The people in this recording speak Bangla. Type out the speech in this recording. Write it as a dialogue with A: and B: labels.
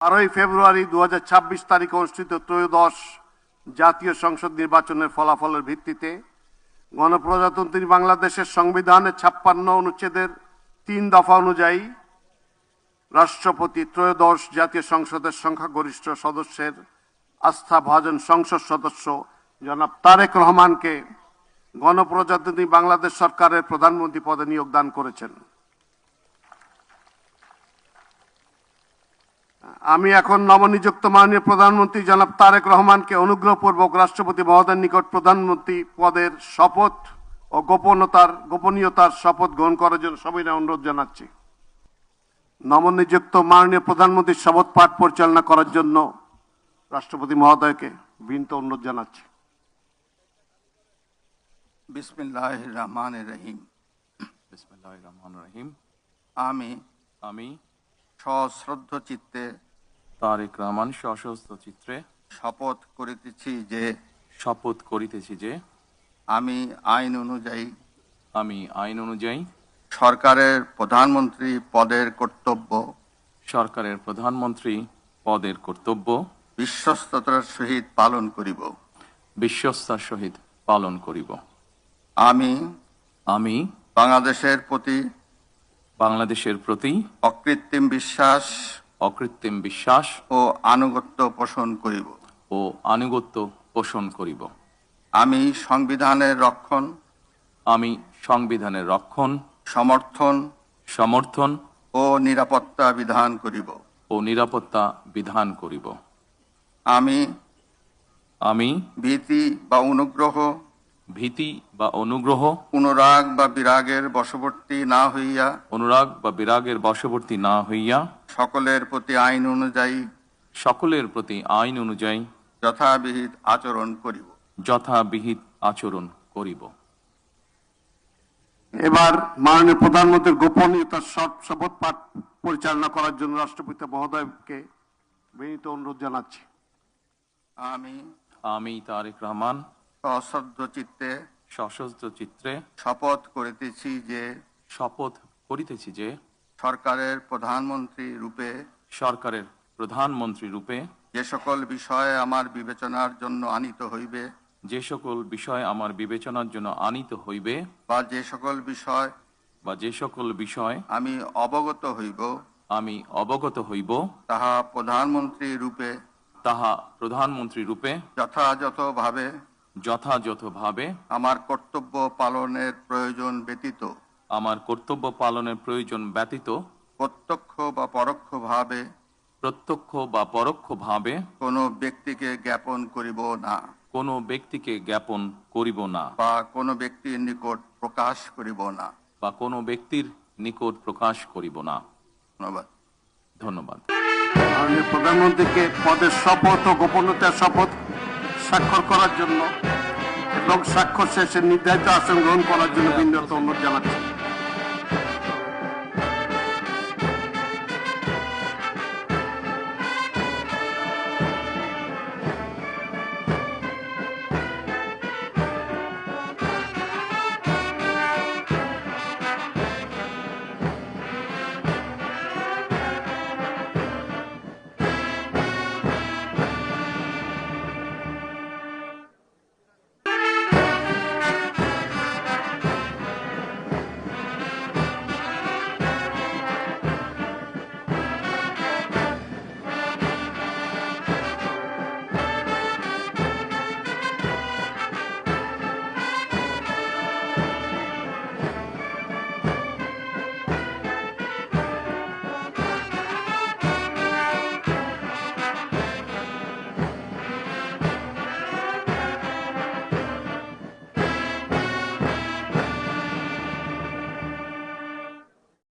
A: 12 ফেব্রুয়ারি 2026 তারিখে অনুষ্ঠিত ত্রয়োদশ জাতীয় সংসদ নির্বাচনের ফলাফলের ভিত্তিতে গণপ্রজাতন্ত্রী বাংলাদেশের সংবিধানের 56 অনুচ্ছেদের 3 দফা অনুযায়ী রাষ্ট্রপতি ত্রয়োদশ জাতীয় সংসদের সংখ্যাগরিষ্ঠ সদস্যের আস্থাভাজন সংসদ সদস্য জনাব তারেক রহমানকে গণপ্রজাতন্ত্রী বাংলাদেশ সরকারের প্রধানমন্ত্রী পদে নিয়োগদান করেছেন। আমি এখন নবনিযুক্ত মাননীয় প্রধানমন্ত্রী জনাব তারেক রহমানকে অনুগ্রহপূর্বক রাষ্ট্রপতি মহোদয়ের নিকট প্রধানমন্ত্রী পদের শপথ ও গোপনীয়তার শপথ গ্রহণ করার জন্য সবিনয় অনুরোধ জানাচ্ছি। নবনিযুক্ত মাননীয় প্রধানমন্ত্রীর শপথ পাঠ পরিচালনা করার জন্য রাষ্ট্রপতি মহোদয়কে বিনীত অনুরোধ জানাচ্ছি।
B: বিসমিল্লাহির রহমানির রহিম।
C: বিসমিল্লাহির রহমানির রহিম।
B: আমি সশ্রদ্ধ চিত্তে
C: তারেক রহমান সশস্ত্র চিত্রে
B: শপথ করিতেছি যে আমি আইন অনুযায়ী সরকারের প্রধানমন্ত্রী পদের কর্তব্য বিশ্বস্ততার সহিত পালন করিব। আমি বাংলাদেশের প্রতি অকৃত্রিম বিশ্বাস ও আনুগত্য পোষণ করিব। আমি সংবিধানের রক্ষণ সমর্থন ও নিরাপত্তা বিধান করিব। আমি ভীতি বা অনুগ্রহ অনুরাগ বা বিরাগের বশবর্তী না হইয়া সকলের প্রতি আইন অনুযায়ী যথাবিহিত আচরণ করিব।
A: এবার মাননীয় প্রধানমন্ত্রীর গোপনীয়তার শপথ পাঠ পরিচালনা করার জন্য রাষ্ট্রপতি মহোদয়কে বিনীত অনুরোধ জানাচ্ছি।
C: আমি তারেক রহমান সশস্ত্র চিত্রে
B: শপথ
C: করিতেছি যে
B: সরকারের
C: প্রধানমন্ত্রী রূপে
B: যে সকল বিষয় আমার বিবেচনার জন্য আনিত হইবে বা যে সকল বিষয় আমি অবগত হইব তাহা প্রধানমন্ত্রী রূপে যথাযথভাবে আমার কর্তব্য পালনের প্রয়োজন ব্যতীত প্রত্যক্ষ বা পরোক্ষভাবে কোনো ব্যক্তিকে জ্ঞাপন করিব না বা কোনো ব্যক্তির নিকট প্রকাশ করিব না। ধন্যবাদ।
A: মাননীয় প্রধানমন্ত্রীকে পদের শপথ ও গোপনীয়তার শপথ স্বাক্ষর করার জন্য এবং স্বাক্ষর শেষে নির্ধারিত আসন গ্রহণ করার জন্য বিনীত অনুরোধ জানাচ্ছি।